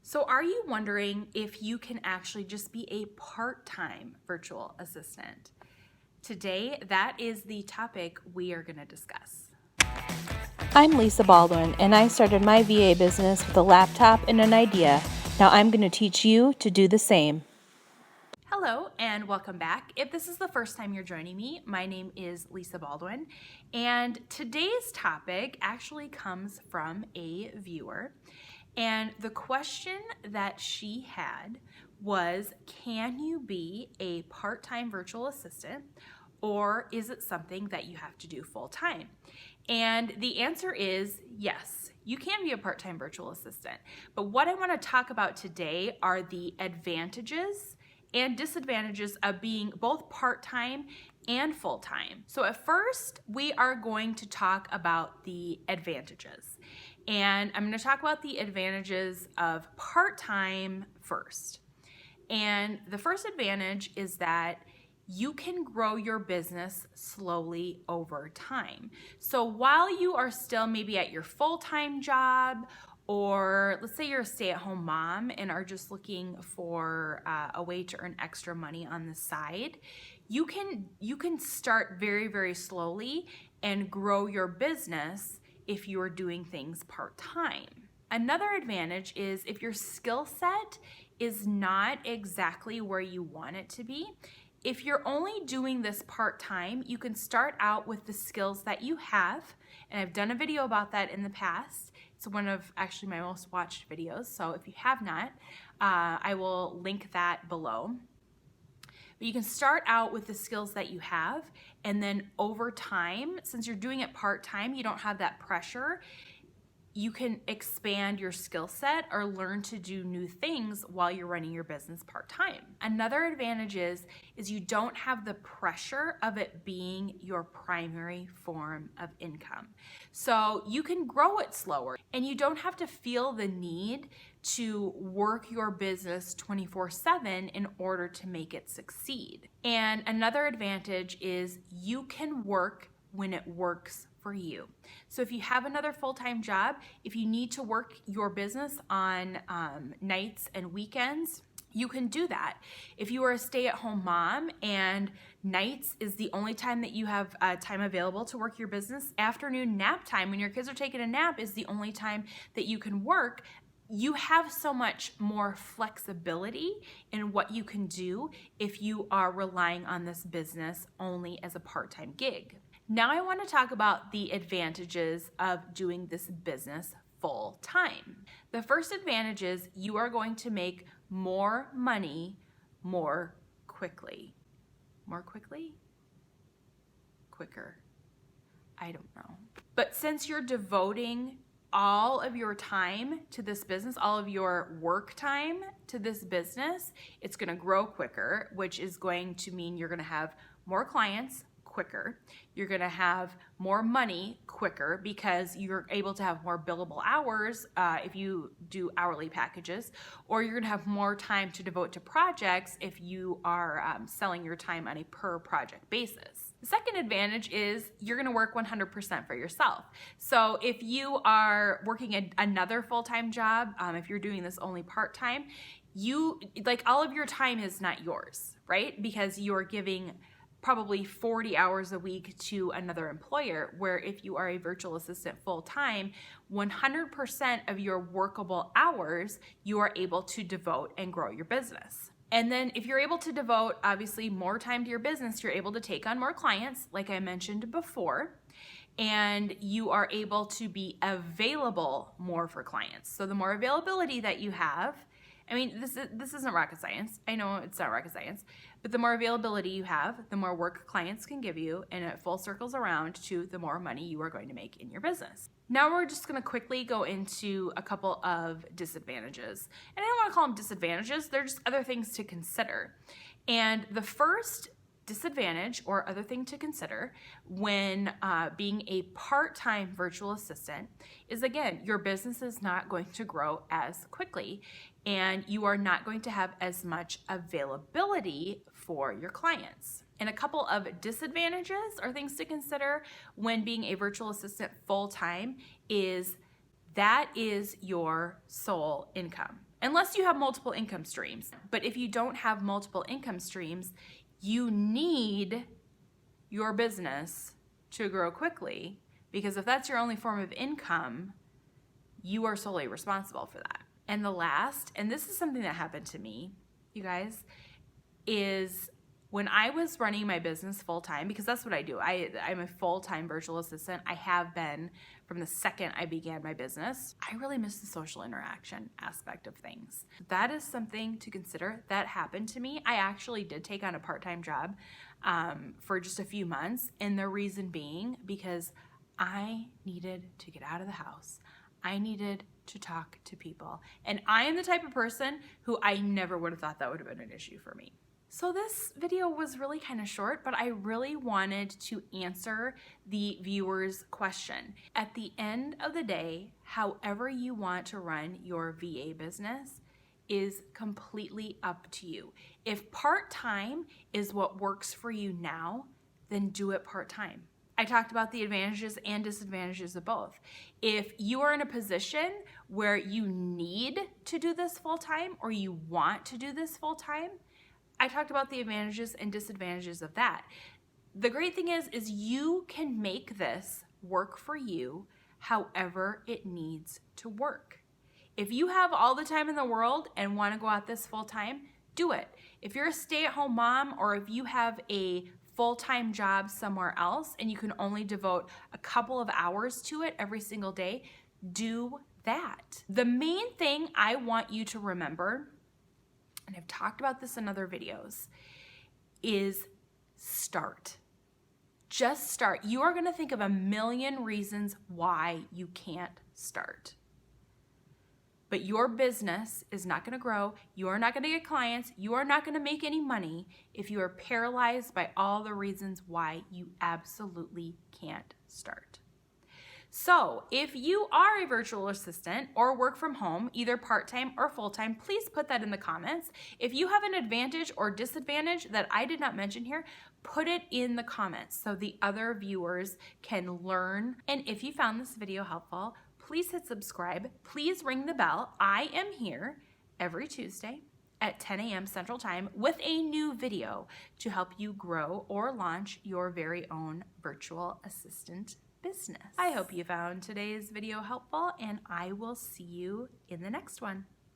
So are you wondering if you can actually just be a part-time virtual assistant? Today, that is the topic we are going to discuss. I'm Lisa Baldwin, and I started my VA business with a laptop and an idea. Now I'm going to teach you to do the same. Hello and welcome back. If this is the first time you're joining me, my name is Lisa Baldwin, and today's topic actually comes from a viewer. And the question that she had was, can you be a part-time virtual assistant, or is it something that you have to do full-time? And the answer is yes, you can be a part-time virtual assistant. But what I want to talk about today are the advantages and disadvantages of being both part-time and full-time. So at first, we are going to talk about the advantages. And I'm going to talk about the advantages of part-time first. And the first advantage is that you can grow your business slowly over time. So while you are still maybe at your full-time job, or let's say you're a stay-at-home mom and are just looking for a way to earn extra money on the side, you can start very, very slowly and grow your business if you are doing things part-time. Another advantage is if your skill set is not exactly where you want it to be. If you're only doing this part-time, you can start out with the skills that you have, and I've done a video about that in the past. It's one of actually my most watched videos, so if you have not, I will link that below. But you can start out with the skills that you have, and then over time, since you're doing it part-time, you don't have that pressure, you can expand your skill set or learn to do new things while you're running your business part-time. Another advantage is you don't have the pressure of it being your primary form of income. So you can grow it slower, and you don't have to feel the need to work your business 24/7 in order to make it succeed. And another advantage is you can work when it works for you. So if you have another full-time job, if you need to work your business on nights and weekends, you can do that. If you are a stay-at-home mom and nights is the only time that you have time available to work your business, afternoon nap time when your kids are taking a nap is the only time that you can work, you have so much more flexibility in what you can do if you are relying on this business only as a part-time gig. Now I want to talk about the advantages of doing this business full time. The first advantage is you are going to make more money more quickly. More quickly? Quicker. I don't know. But since you're devoting all of your time to this business, all of your work time to this business, it's going to grow quicker, which is going to mean you're going to have more clients quicker. You're going to have more money quicker because you're able to have more billable hours if you do hourly packages, or you're going to have more time to devote to projects if you are selling your time on a per project basis. The second advantage is you're going to work 100% for yourself. So if you are working another full-time job, if you're doing this only part-time, all of your time is not yours, right? Because you're giving probably 40 hours a week to another employer, where if you are a virtual assistant full-time, 100% of your workable hours you are able to devote and grow your business. And then if you're able to devote obviously more time to your business, you're able to take on more clients, like I mentioned before, and you are able to be available more for clients. So the more availability that you have, I mean, this isn't rocket science. I know it's not rocket science, but the more availability you have, the more work clients can give you, and it full circles around to the more money you are going to make in your business. Now we're just going to quickly go into a couple of disadvantages. And I don't want to call them disadvantages, they're just other things to consider. And the first disadvantage or other thing to consider when being a part-time virtual assistant is, again, your business is not going to grow as quickly, and you are not going to have as much availability for your clients. And a couple of disadvantages or things to consider when being a virtual assistant full-time is that is your sole income. unless you have multiple income streams. But if you don't have multiple income streams, you need your business to grow quickly, because if that's your only form of income, you are solely responsible for that. And the last, and this is something that happened to me, you guys, is when I was running my business full-time, because that's what I do. I'm a full-time virtual assistant. I have been from the second I began my business. I really miss the social interaction aspect of things. That is something to consider. That happened to me. I actually did take on a part-time job for just a few months, and the reason being because I needed to get out of the house. I needed to talk to people. And I am the type of person who I never would have thought that would have been an issue for me. So this video was really kind of short, but I really wanted to answer the viewer's question. At the end of the day, however you want to run your VA business is completely up to you. If part-time is what works for you now, then do it part-time. I talked about the advantages and disadvantages of both. If you are in a position where you need to do this full-time or you want to do this full-time, I talked about the advantages and disadvantages of that. The great thing is you can make this work for you however it needs to work. If you have all the time in the world and want to go at this full-time, do it. If you're a stay-at-home mom, or if you have a full-time job somewhere else and you can only devote a couple of hours to it every single day, do that. The main thing I want you to remember, and I've talked about this in other videos, is start. Just start. You are going to think of a million reasons why you can't start. But your business is not going to grow. You are not going to get clients. You are not going to make any money if you are paralyzed by all the reasons why you absolutely can't start. So if you are a virtual assistant or work from home, either part-time or full-time, please put that in the comments. If you have an advantage or disadvantage that I did not mention here, put it in the comments so the other viewers can learn. And if you found this video helpful, please hit subscribe. Please ring the bell. I am here every Tuesday at 10 a.m. Central Time with a new video to help you grow or launch your very own virtual assistant business. I hope you found today's video helpful, and I will see you in the next one.